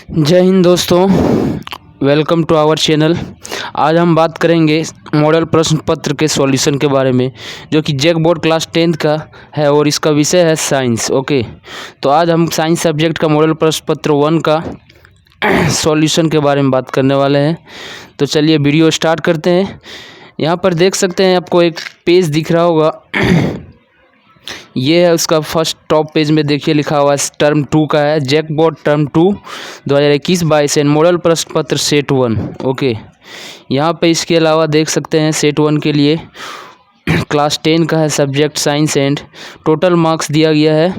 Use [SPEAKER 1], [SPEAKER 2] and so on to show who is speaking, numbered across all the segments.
[SPEAKER 1] जय हिंद दोस्तों, welcome to our channel. आज हम बात करेंगे मॉडल प्रश्न पत्र के सॉल्यूशन के बारे में, जो कि जैक बोर्ड क्लास 10th का है और इसका विषय है साइंस। ओके, तो आज हम साइंस सब्जेक्ट का मॉडल प्रश्न पत्र 1 का सॉल्यूशन के बारे में बात करने वाले हैं। तो चलिए वीडियो स्टार्ट करते हैं। यहाँ पर देख सकते हैं, आपको एक पेज दिख रहा होगा। ये है उसका फर्स्ट टॉप पेज में, देखिए लिखा हुआ है टर्म 2 का है, JAC board term 2 2021-22 and model प्रश्न पत्र सेट 1। ओके, यहाँ पे इसके अलावा देख सकते हैं सेट 1 के लिए क्लास 10 का है, subject science and total marks दिया गया है।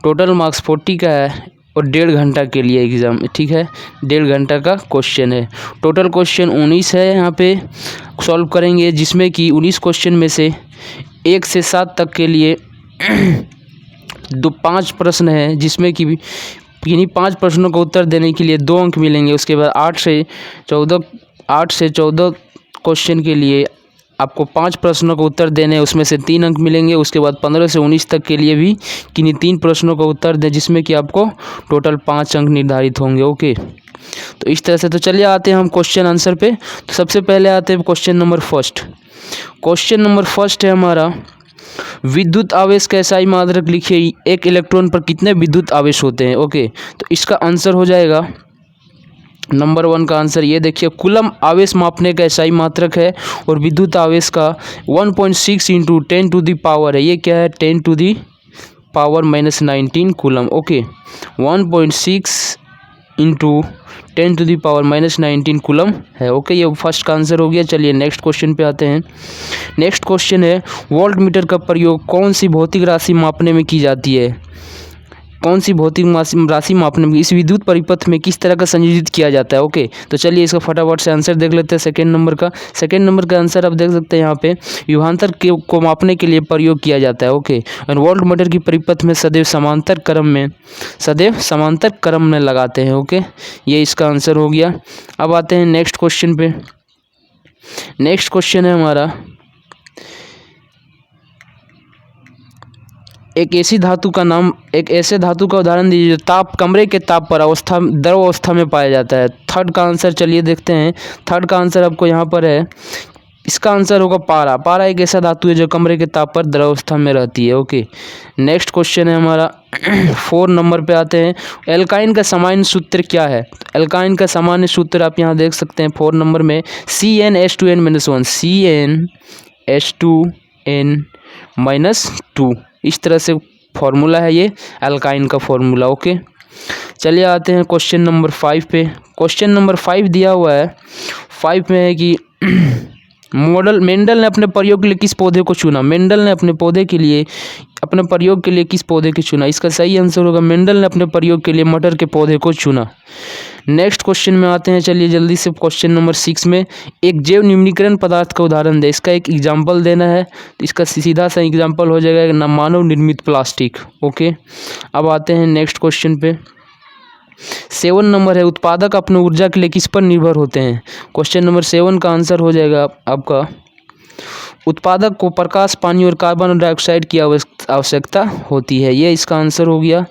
[SPEAKER 1] टोटल मार्क्स 40 का है और 1.5 घंटा के लिए एग्ज़ाम, ठीक है, 1.5 घंटा का क्वेश्चन है। टोटल क्वेश्चन 19 है, यहाँ पे सॉल्व करेंगे, जिसमें कि 19 क्वेश्चन में से 1 से 7 तक के लिए 5 प्रश्न हैं, जिसमें कि किन्हीं 5 प्रश्नों का उत्तर देने के लिए 2 अंक मिलेंगे। उसके बाद 8 से 14 क्वेश्चन के लिए आपको 5 प्रश्नों का उत्तर देने हैं, उसमें से 3 अंक मिलेंगे। उसके बाद 15 से 19 तक के लिए भी किन्हीं 3 प्रश्नों का उत्तर दें, जिसमें कि आपको टोटल 5 अंक निर्धारित होंगे। ओके, तो इस तरह से। तो चलिए आते हैं हम क्वेश्चन आंसर पे। तो सबसे पहले आते हैं question number first. Question number first है हमारा, विद्युत आवेश का एसआई मात्रक लिखिए, एक इलेक्ट्रॉन पर कितने विद्युत आवेश होते हैं। ओके, तो इसका आंसर हो जाएगा नंबर 1 का आंसर। ये देखिए, कूलम आवेश मापने का एसआई मात्रक है और विद्युत आवेश का 1.6 इंटू 10 टू दी पावर है। ये क्या है, 10 to the power -19 coulomb. Okay, 1.6 into 10 to the power -19 coulomb है। ओके, ये फर्स्ट का आंसर हो गया। चलिए नेक्स्ट क्वेश्चन पे आते हैं। नेक्स्ट क्वेश्चन है, वोल्ट मीटर का प्रयोग कौन सी भौतिक राशि मापने में की जाती है। कौन सी भौतिक राशि मापने में इस विद्युत परिपथ में किस तरह का संयोजित किया जाता है। ओके, तो चलिए इसका फटाफट से आंसर देख लेते हैं। सेकेंड नंबर का आंसर आप देख सकते हैं, यहाँ पे विभवांतर को मापने के लिए प्रयोग किया जाता है। ओके, और वोल्ट मीटर की परिपथ में सदैव समांतर क्रम में लगाते हैं। ओके, ये इसका आंसर हो गया। अब आते हैं नेक्स्ट क्वेश्चन पे। नेक्स्ट क्वेश्चन है हमारा, एक ऐसे धातु का उदाहरण दीजिए जो कमरे के ताप पर द्रव अवस्था में पाया जाता है। थर्ड का आंसर चलिए देखते हैं। थर्ड का आंसर आपको यहाँ पर है, इसका आंसर होगा पारा। पारा एक ऐसा धातु है जो कमरे के ताप पर द्रव अवस्था में रहती है। ओके, नेक्स्ट क्वेश्चन है हमारा 4 नंबर पे आते हैं। एल्काइन का सामान्य सूत्र क्या है। एल्काइन का सामान्य सूत्र आप यहाँ देख सकते हैं 4 नंबर में, CnH2n-1, CnH2n-2। इस तरह से फॉर्मूला है ये एल्काइन का फॉर्मूला। ओके, चलिए आते हैं क्वेश्चन नंबर 5 पे। क्वेश्चन नंबर 5 दिया हुआ है। 5 में है कि मेंडल ने अपने प्रयोग के लिए किस पौधे को चुना। मेंडल ने अपने प्रयोग के लिए किस पौधे को चुना। इसका सही आंसर होगा, मेंडल ने अपने प्रयोग के लिए मटर के पौधे को चुना। नेक्स्ट क्वेश्चन में आते हैं, चलिए जल्दी से। क्वेश्चन नंबर 6 में, एक जैव निम्नीकरण पदार्थ का उदाहरण दे। इसका एक एग्जाम्पल देना है, तो इसका सीधा सा एग्जाम्पल हो जाएगा मानव निर्मित प्लास्टिक। ओके, अब आते हैं नेक्स्ट क्वेश्चन पे। 7 नंबर है, उत्पादक अपने ऊर्जा के लिए किस पर निर्भर होते हैं। क्वेश्चन नंबर 7 का आंसर हो जाएगा आपका, उत्पादक को प्रकाश, पानी और कार्बन डाइऑक्साइड की आवश्यकता होती है। ये इसका आंसर हो गया।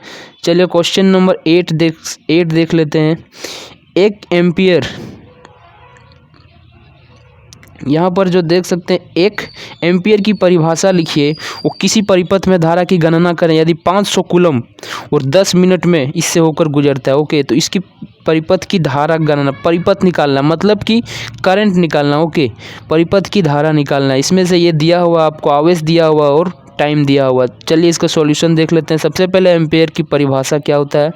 [SPEAKER 1] चलिए क्वेश्चन नंबर 8 देख लेते हैं। 1 एम्पियर, यहाँ पर जो देख सकते हैं 1 एम्पियर की परिभाषा लिखिए। वो किसी परिपथ में धारा की गणना करें यदि 500 कूलम और 10 मिनट में इससे होकर गुजरता है। ओके, तो इसकी परिपथ की धारा गणना, परिपथ निकालना मतलब कि करंट निकालना। ओके, परिपथ की धारा निकालना, इसमें से ये दिया हुआ आपको आवेश दिया हुआ और टाइम दिया हुआ। चलिए इसका सॉल्यूशन देख लेते हैं। सबसे पहले एम्पियर की परिभाषा क्या होता है,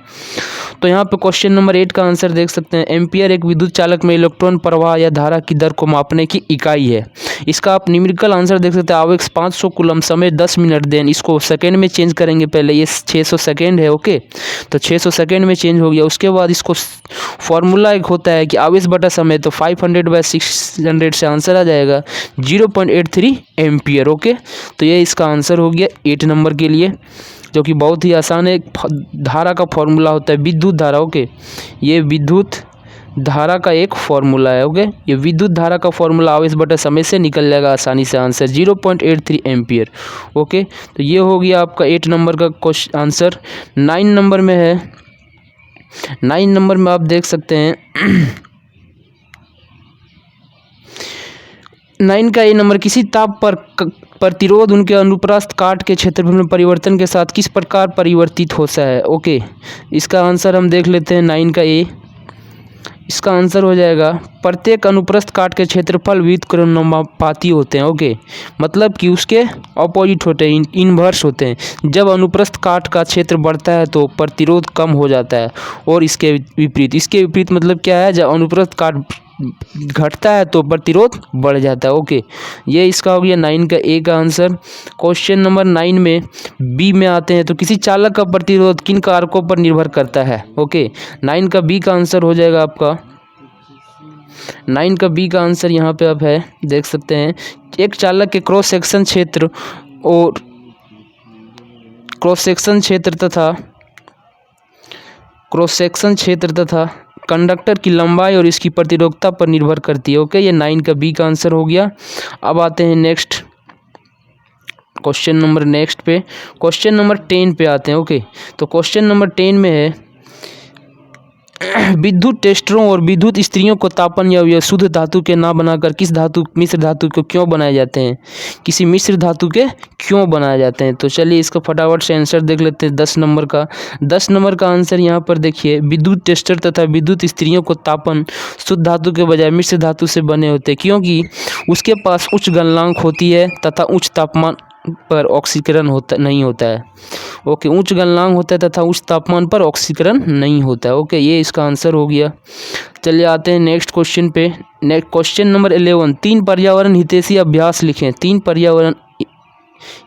[SPEAKER 1] तो यहाँ पे क्वेश्चन नंबर 8 का आंसर देख सकते हैं। एम्पियर एक विद्युत चालक में इलेक्ट्रॉन प्रवाह या धारा की दर को मापने की इकाई है। इसका आप न्यूमेरिकल आंसर देख सकते हैं, आवेश 500 कूलम, समय 10 मिनट। देन इसको सेकेंड में चेंज करेंगे, पहले ये 600 सेकेंड है। ओके, तो 600 सेकेंड में चेंज हो गया। उसके बाद इसको फॉर्मूला एक होता है कि आवेश बटा समय, तो 500/600 से आंसर आ जाएगा 0.83 एम्पियर। ओके, तो ये इसका आंसर हो गया 8 नंबर के लिए, जो कि बहुत ही आसान है। धारा का फॉर्मूला होता है विद्युत धारा। ओके, ये विद्युत धारा का एक फॉर्मूला है। ओके, ये विद्युत धारा का फॉर्मूला आवेश बटा समय से निकल जाएगा आसानी से आंसर 0.83 एम्पियर। ओके, तो ये हो गया आपका 8 नंबर का क्वेश्चन आंसर। 9 नंबर में है, 9 नंबर में आप देख सकते हैं 9 का ए नंबर, किसी ताप पर प्रतिरोध उनके अनुप्रस्थ काट के क्षेत्रफल में परिवर्तन के साथ किस प्रकार परिवर्तित होता है। ओके, इसका आंसर हम देख लेते हैं 9 का ए। इसका आंसर हो जाएगा प्रत्येक अनुप्रस्थ काट के क्षेत्रफल व्युत्क्रमानुपाती होते हैं। ओके, मतलब कि उसके ऑपोजिट होते हैं, इन्वर्स होते हैं। जब अनुप्रस्थ काट का क्षेत्र बढ़ता है तो प्रतिरोध कम हो जाता है, और इसके विपरीत मतलब क्या है, जब अनुप्रस्थ काट घटता है तो प्रतिरोध बढ़ जाता है। ओके, ये इसका हो गया 9 का ए का आंसर। क्वेश्चन नंबर 9 में बी में आते हैं, तो किसी चालक का प्रतिरोध किन कारकों पर निर्भर करता है। ओके, 9 का बी का आंसर हो जाएगा आपका 9 का बी का आंसर यहाँ पे आप है देख सकते हैं, एक चालक के क्रॉस सेक्शन क्षेत्र तथा कंडक्टर की लंबाई और इसकी प्रतिरोधकता पर निर्भर करती है। ओके, ये 9 का बी का आंसर हो गया। अब आते हैं नेक्स्ट क्वेश्चन नंबर 10 पे आते हैं। ओके, तो क्वेश्चन नंबर 10 में है विद्युत टेस्टरों और विद्युत स्त्रियों को तापन या शुद्ध धातु के ना बनाकर किस मिश्र धातु को क्यों बनाए जाते हैं, किसी मिश्र धातु के क्यों बनाए जाते हैं। तो चलिए इसका फटाफट से आंसर देख लेते हैं। 10 नंबर का आंसर यहाँ पर देखिए, विद्युत टेस्टर तथा विद्युत स्त्रियों को तापन शुद्ध धातु के बजाय मिश्र धातु से बने होते हैं, क्योंकि उसके पास उच्च गलनांक होती है तथा उच्च तापमान पर ऑक्सीकरण नहीं होता है। ओके, उच्च गलनांक होता है तथा उच्च तापमान पर ऑक्सीकरण नहीं होता है। ओके, ये इसका आंसर हो गया। चलिए आते हैं नेक्स्ट क्वेश्चन पे। क्वेश्चन नंबर 11, 3 पर्यावरण हितैषी अभ्यास लिखें। 3 पर्यावरण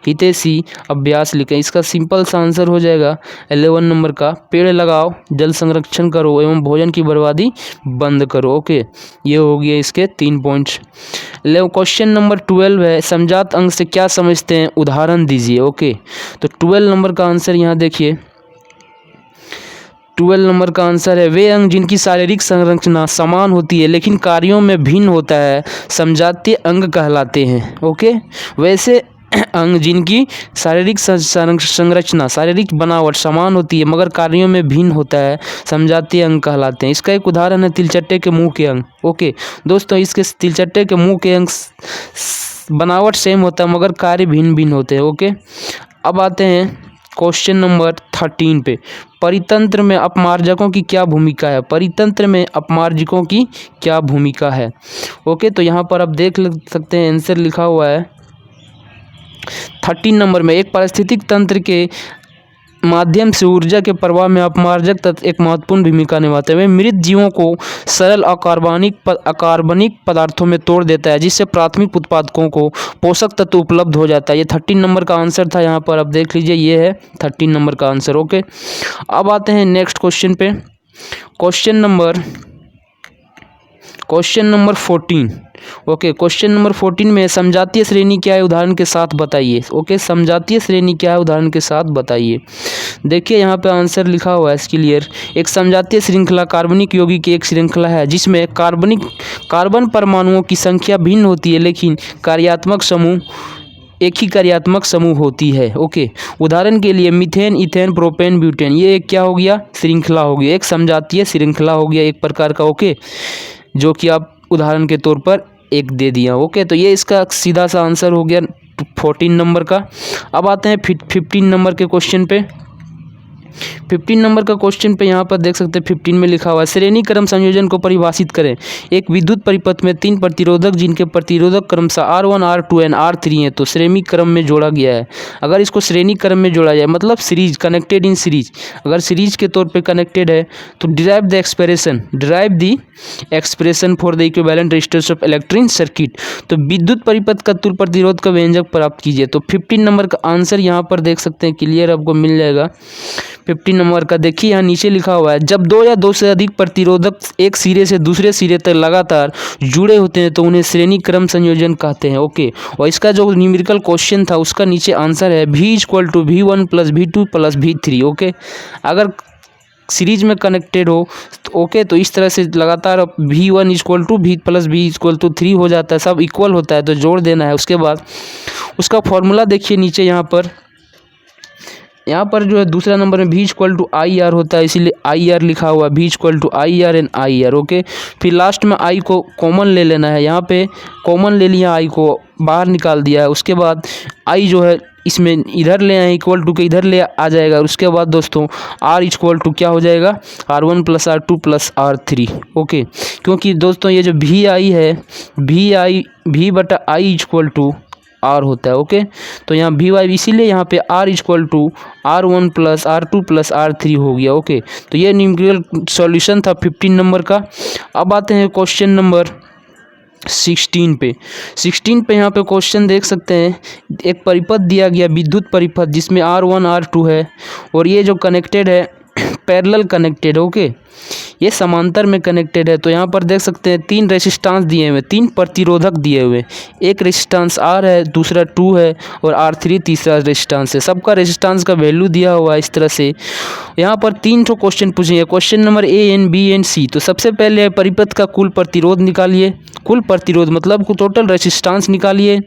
[SPEAKER 1] हितैषी अभ्यास लिखें। इसका सिंपल सा आंसर हो जाएगा 11 नंबर का, पेड़ लगाओ, जल संरक्षण करो एवं भोजन की बर्बादी बंद करो। ओके, ये हो गया इसके 3 पॉइंट्स। क्वेश्चन नंबर 12 है, समजात अंग से क्या समझते हैं, उदाहरण दीजिए। ओके, तो 12 नंबर का आंसर यहाँ देखिए, 12 नंबर का आंसर है वे अंग जिनकी शारीरिक संरचना समान होती है लेकिन कार्यों में भिन्न होता है समजातीय अंग कहलाते हैं। ओके, वैसे अंग जिनकी शारीरिक संरचना, शारीरिक बनावट समान होती है मगर कार्यों में भिन्न होता है समजातीय अंग कहलाते हैं। इसका एक उदाहरण है तिलचट्टे के मुंह के अंग। ओके दोस्तों, इसके तिलचट्टे के मुंह के अंग बनावट सेम होता है मगर कार्य भिन्न भिन्न होते हैं। ओके, अब आते हैं क्वेश्चन नंबर 13 पे, परितंत्र में अपमार्जकों की क्या भूमिका है। परितंत्र में अपमार्जकों की क्या भूमिका है। ओके, तो यहाँ पर आप देख सकते हैं आंसर लिखा हुआ है 13 नंबर में, एक पारिस्थितिक तंत्र के माध्यम से ऊर्जा के प्रवाह में अपमार्जक तत्व एक महत्वपूर्ण भूमिका निभाते हैं। वे मृत जीवों को सरल अकार्बनिक पदार्थों में तोड़ देता है जिससे प्राथमिक उत्पादकों को पोषक तत्व उपलब्ध हो जाता है। ये 13 नंबर का आंसर था, यहाँ पर आप देख लीजिए, ये है 13 नंबर का आंसर। ओके, अब आते हैं नेक्स्ट क्वेश्चन पे। Question number 14। Okay, question number 14 में समजातीय श्रेणी क्या है, उदाहरण के साथ बताइए। ओके, समजातीय श्रेणी क्या है, उदाहरण के साथ बताइए। देखिए यहाँ पे आंसर लिखा हुआ है क्लियर, एक समजातीय श्रृंखला कार्बनिक यौगिक की एक श्रृंखला है जिसमें कार्बन परमाणुओं की संख्या भिन्न होती है लेकिन एक ही कार्यात्मक समूह होती है। ओके, उदाहरण के लिए मीथेन, इथेन, प्रोपेन, ब्यूटेन, ये एक क्या हो गया, श्रृंखला हो गया, एक समजातीय श्रृंखला हो गया एक प्रकार का। ओके, जो कि आप उदाहरण के तौर पर एक दे दिया। ओके, तो ये इसका सीधा सा आंसर हो गया 14 नंबर का। अब आते हैं 15 नंबर के क्वेश्चन पे। 15 नंबर का क्वेश्चन पे यहाँ पर देख सकते हैं 15 में लिखा हुआ है, श्रेणी क्रम संयोजन को परिभाषित करें। एक विद्युत परिपथ में 3 प्रतिरोधक जिनके प्रतिरोधक क्रमशः R1, R2 एंड R3 हैं तो श्रेणी क्रम में जोड़ा गया है। अगर इसको श्रेणी क्रम में जोड़ा जाए मतलब सीरीज, कनेक्टेड इन सीरीज, अगर सीरीज के तौर पे कनेक्टेड है तो derive the expression for the equivalent resistance of electric circuit, तो विद्युत परिपथ का तुल्य प्रतिरोध का व्यंजक प्राप्त कीजिए। तो 15 नंबर का आंसर यहाँ पर देख सकते हैं, क्लियर आपको मिल जाएगा 15 नंबर का। देखिए यहाँ नीचे लिखा हुआ है, जब 2 या 2 से अधिक प्रतिरोधक एक सिरे से दूसरे सिरे तक लगातार जुड़े होते हैं तो उन्हें श्रेणी क्रम संयोजन कहते हैं। ओके, और इसका जो न्यूमेरिकल क्वेश्चन था उसका नीचे आंसर है V = V1 + V2 + V3। Okay, अगर सीरीज में कनेक्टेड हो तो ओके, तो इस तरह से लगातार V1 = V + V = 3 हो जाता है, सब इक्वल होता है तो जोड़ देना है। उसके बाद उसका फॉर्मूला देखिए नीचे यहाँ पर यहाँ पर जो है दूसरा नंबर में भी इक्वल टू आई आर होता है, इसीलिए आई आर लिखा हुआ है, भी equal to I R and I R. Okay, फिर लास्ट में आई को कॉमन ले लेना है, यहाँ पे कॉमन ले लिया, आई को बाहर निकाल दिया है। उसके बाद आई जो है इसमें इधर ले आए, इक्वल टू के इधर ले आ जाएगा। और उसके बाद दोस्तों आर इक्वल टू क्या हो जाएगा, R1 plus R2 plus R3। Okay, क्योंकि दोस्तों ये जो भी आई है, भी बटा आई इक्वल टू आर होता है। ओके, तो यहाँ भी वाई, इसीलिए यहाँ पे R equal to R1 plus R2 plus R3 हो गया। ओके, तो ये न्यूमेरिकल सॉल्यूशन था 15 नंबर का। अब आते हैं क्वेश्चन नंबर 16 पे। 16 पे यहाँ पे क्वेश्चन देख सकते हैं, एक परिपथ दिया गया, विद्युत परिपथ, जिसमें R1 R2 है और ये जो कनेक्टेड है पैरेलल कनेक्टेड। ओके, ये समांतर में कनेक्टेड है। तो यहाँ पर देख सकते हैं 3 रेसिस्टेंस दिए हुए, 3 प्रतिरोधक दिए हुए, एक रेसिस्टेंस R है, दूसरा 2 है और R3 तीसरा रेसिस्टेंस है। सबका रेसिस्टेंस का वैल्यू दिया हुआ है इस तरह से। यहाँ पर 3 ठो क्वेश्चन पूछेंगे, question number A N B and C। तो सबसे पहले परिपथ का कुल प्रतिरोध निकालिए, कुल प्रतिरोध मतलब टोटल रेसिस्टेंस निकालिए।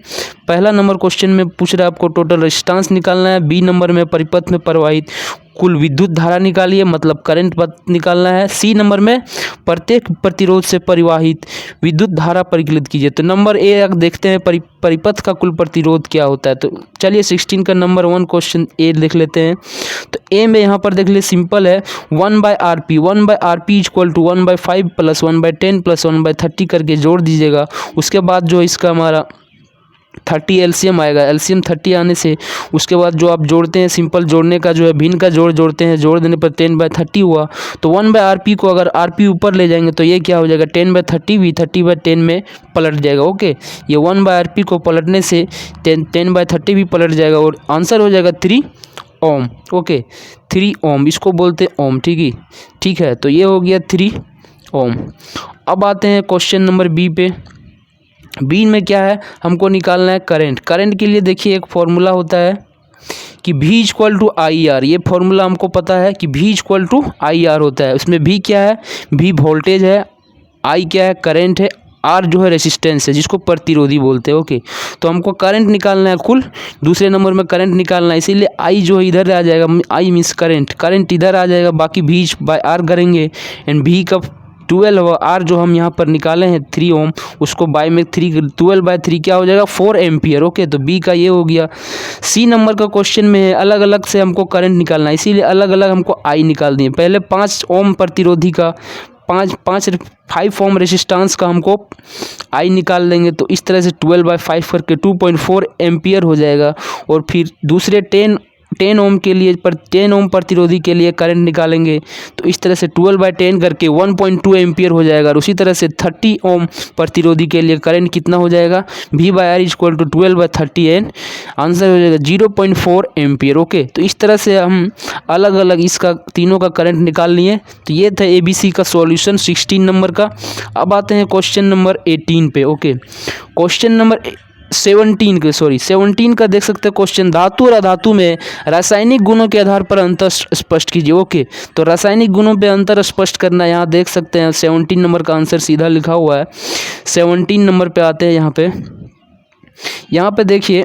[SPEAKER 1] पहला नंबर क्वेश्चन में पूछ रहा है आपको टोटल रेसिस्टेंस निकालना है। बी नंबर में परिपथ में प्रवाहित कुल विद्युत धारा निकालिए, मतलब करंट निकालना है। सी नंबर में प्रत्येक प्रतिरोध से परिवाहित विद्युत धारा परिकलित कीजिए। तो नंबर ए देखते हैं परिपथ का कुल प्रतिरोध क्या होता है। तो चलिए 16 का नंबर 1 क्वेश्चन ए देख लेते हैं। तो ए में यहाँ पर देख लिए सिंपल है, 1/RP, 1/RP equal to 1/5 plus 1/10 plus 1/30 करके जोड़ दीजिएगा। उसके बाद जो इसका हमारा 30 एलसीएम आएगा, एलसीएम 30 आने से उसके बाद जो आप जोड़ते हैं, सिंपल जोड़ने का जो है भिन्न का जोड़ते हैं, जोड़ देने पर 10/30 हुआ। तो 1/RP को अगर RP ऊपर ले जाएंगे तो ये क्या हो जाएगा, 10/30 भी 30/10 में पलट जाएगा। ओके, ये 1/RP को पलटने से 10/30 भी पलट जाएगा और आंसर हो जाएगा 3 ओम। ओके, 3 ओम, इसको बोलते हैं ओम। ठीक है, तो ये हो गया 3 ओम। अब आते हैं क्वेश्चन नंबर बी पे। बी में क्या है, हमको निकालना है करंट। करंट के लिए देखिए एक फॉर्मूला होता है कि V equal to I R. ये फॉर्मूला हमको पता है कि V equal to I R होता है। उसमें V क्या है, V वोल्टेज है, I क्या है, करंट है, R जो है रेसिस्टेंस है, जिसको प्रतिरोधी बोलते हैं। ओके, तो हमको करंट निकालना है कुल, दूसरे नंबर में करंट निकालना है, इसीलिए I जो है इधर आ जाएगा, I मीन्स करंट इधर आ जाएगा, बाकी V/R करेंगे एंड V का 12 और R जो हम यहाँ पर निकाले हैं 3 ओम, उसको बाय में 12/3 क्या हो जाएगा, 4 एम्पियर। ओके, तो बी का ये हो गया। सी नंबर का क्वेश्चन में है अलग अलग से हमको करंट निकालना है, इसीलिए अलग अलग हमको आई निकाल दिए। पहले 5 ओम प्रतिरोधी का 5 ओम रेसिस्टेंस का हमको आई निकाल लेंगे। तो इस तरह से 12/5 करके 2.4 एम्पियर हो जाएगा। और फिर दूसरे 10 ओम के लिए 10 ओम प्रतिरोधी के लिए करंट निकालेंगे, तो इस तरह से 12/10 करके 1.2 एम्पियर हो जाएगा। और उसी तरह से 30 ओम प्रतिरोधी के लिए करंट कितना हो जाएगा, V/R equal to 12/30 and answer हो जाएगा 0.4 एम्पियर। ओके, तो इस तरह से हम अलग अलग इसका तीनों का करंट निकाल लिए। तो ये था ABC का सॉल्यूशन 16 नंबर का। अब आते हैं क्वेश्चन नंबर 18 पे। ओके, क्वेश्चन नंबर 17 का देख सकते हैं क्वेश्चन, धातु और अधातु में रासायनिक गुणों के आधार पर अंतर स्पष्ट कीजिए। ओके, तो रासायनिक गुणों पे अंतर स्पष्ट करना, यहाँ देख सकते हैं 17 नंबर का आंसर सीधा लिखा हुआ है। 17 नंबर पे आते हैं, यहाँ पे देखिए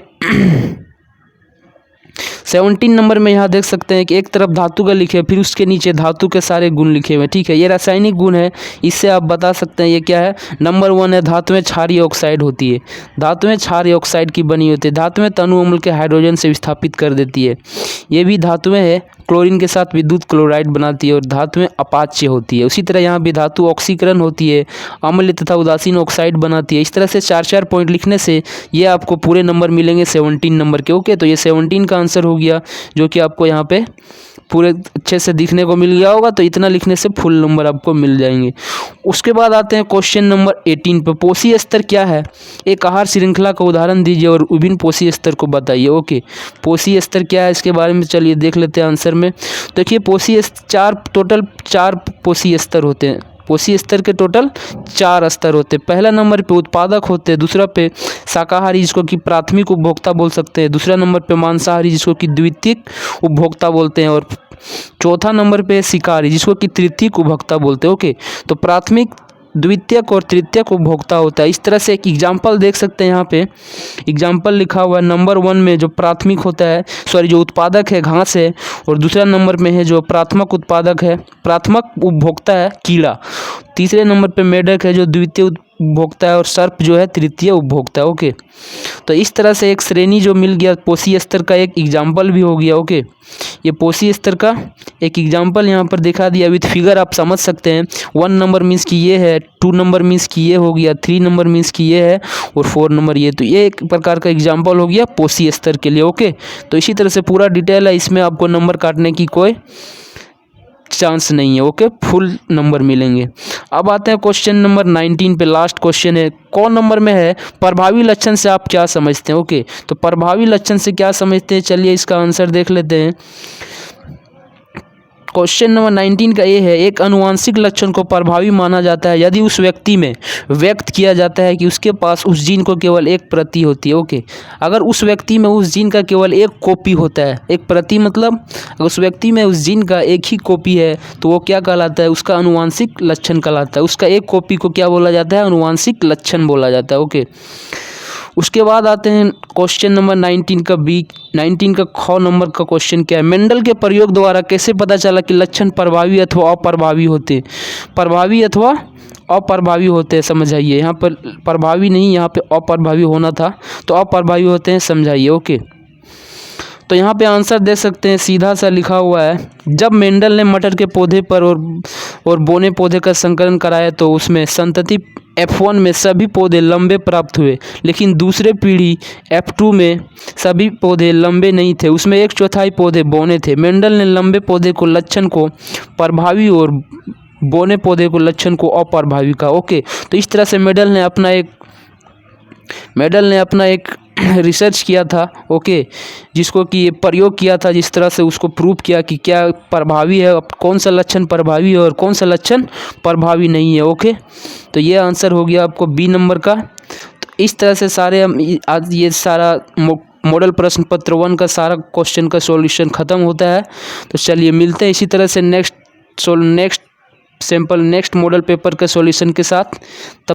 [SPEAKER 1] 17 नंबर में यहाँ देख सकते हैं कि एक तरफ धातु का लिखे, फिर उसके नीचे धातु के सारे गुण लिखे हुए। ठीक है, ये रासायनिक गुण है, इससे आप बता सकते हैं ये क्या है। नंबर 1 है, धातु में क्षारीय ऑक्साइड होती है, धातु में क्षारीय ऑक्साइड की बनी होती है, धातु में तनु अम्ल के हाइड्रोजन से विस्थापित कर देती है। ये भी धातु में है, क्लोरीन के साथ विद्युत क्लोराइड बनाती है और धातु में अपाच्य होती है। उसी तरह यहाँ भी धातु ऑक्सीकरण होती है, अम्ल तथा उदासीन ऑक्साइड बनाती है। इस तरह से 4 पॉइंट लिखने से ये आपको पूरे नंबर मिलेंगे 17 नंबर के। ओके, तो ये 17 का आंसर हो गया, जो कि आपको यहाँ पे पूरे अच्छे से दिखने को मिल गया होगा। तो इतना लिखने से फुल नंबर आपको मिल जाएंगे। उसके बाद आते हैं क्वेश्चन नंबर 18 पे। पोषी स्तर क्या है, एक आहार श्रृंखला का उदाहरण दीजिए और विभिन्न पोषी स्तर को बताइए। ओके, पोषी स्तर क्या है, इसके बारे में चलिए देख लेते हैं आंसर में। देखिए टोटल 4 पोषी स्तर होते हैं। पोषी स्तर के टोटल 4 स्तर होते हैं। पहला नंबर पे उत्पादक होते हैं, दूसरा पे शाकाहारी जिसको कि प्राथमिक उपभोक्ता बोल सकते हैं, दूसरा नंबर पे मांसाहारी जिसको कि द्वितीयक उपभोक्ता बोलते हैं, और चौथा नंबर पे शिकारी जिसको कि तृतीयक उपभोक्ता बोलते हैं। ओके, तो प्राथमिक, द्वितीयक और तृतीयक उपभोक्ता होता है। इस तरह से एक एग्जाम्पल देख सकते हैं, यहाँ पे एग्जाम्पल लिखा हुआ है। नंबर 1 में जो प्राथमिक होता है, जो उत्पादक है घास है, और दूसरा नंबर में है जो प्राथमिक उत्पादक है, प्राथमिक उपभोक्ता है कीड़ा। तीसरे नंबर पे मेढक है जो द्वितीय उपभोक्ता है, और सर्प जो है तृतीय उपभोक्ता है। ओके, तो इस तरह से एक श्रेणी जो मिल गया, पोषी स्तर का एक एग्जाम्पल भी हो गया। ओके, ये पोषी स्तर का एक एग्जाम्पल यहाँ पर दिखा दिया विथ फिगर, आप समझ सकते हैं। 1 नंबर मीन्स कि ये है, 2 नंबर मीन्स कि ये हो गया, 3 नंबर मीन्स कि ये है, और 4 नंबर ये। तो ये एक प्रकार का एग्जाम्पल हो गया पोषी स्तर के लिए। ओके, तो इसी तरह से पूरा डिटेल है, इसमें आपको नंबर काटने की कोई चांस नहीं है। ओके, फुल नंबर मिलेंगे। अब आते हैं क्वेश्चन नंबर 19 पे, लास्ट क्वेश्चन है। कौन नंबर में है? प्रभावी लक्षण से आप क्या समझते हैं? ओके, तो प्रभावी लक्षण से क्या समझते हैं, चलिए इसका आंसर देख लेते हैं। क्वेश्चन नंबर 19 का ये है, एक अनुवांशिक लक्षण को प्रभावी माना जाता है यदि उस व्यक्ति में व्यक्त किया जाता है कि उसके पास उस जीन को केवल एक प्रति होती है। ओके, अगर उस व्यक्ति में उस जीन का केवल एक कॉपी होता है, एक प्रति मतलब अगर उस व्यक्ति में उस जीन का एक ही कॉपी है तो वो क्या कहलाता है? उसका अनुवांशिक लक्षण कहलाता है। उसका एक कॉपी को क्या बोला जाता है? अनुवांशिक लक्षण बोला जाता है। ओके, उसके बाद आते हैं क्वेश्चन नंबर 19 का बी। 19 का ख नंबर का क्वेश्चन क्या है? मेंडल के प्रयोग द्वारा कैसे पता चला कि लक्षण प्रभावी अथवा अप्रभावी होते हैं? प्रभावी अथवा अप्रभावी होते हैं, समझाइए। यहाँ पर प्रभावी नहीं, यहाँ पे अप्रभावी होना था, तो अप्रभावी होते हैं, समझाइए। ओके, तो यहाँ पे आंसर दे सकते हैं, सीधा सा लिखा हुआ है। जब मेंडल ने मटर के पौधे पर और बोने पौधे का संकलन कराया तो उसमें संतति F1 में सभी पौधे लंबे प्राप्त हुए, लेकिन दूसरे पीढ़ी F2 में सभी पौधे लंबे नहीं थे, उसमें 1/4 पौधे बौने थे। मेंडल ने लंबे पौधे को लक्षण को प्रभावी और बौने पौधे को लक्षण को अप्रभावी कहा। ओके, तो इस तरह से मेंडल ने अपना एक रिसर्च किया था। ओके, जिसको कि ये प्रयोग किया था, जिस तरह से उसको प्रूव किया कि क्या प्रभावी है, कौन सा लक्षण प्रभावी है और कौन सा लक्षण प्रभावी नहीं है। ओके, तो ये आंसर हो गया आपको बी नंबर का। तो इस तरह से सारे आज ये सारा मॉडल प्रश्न पत्र 1 का सारा क्वेश्चन का सॉल्यूशन ख़त्म होता है। तो चलिए मिलते हैं इसी तरह से नेक्स्ट मॉडल पेपर के सॉल्यूशन के साथ। तब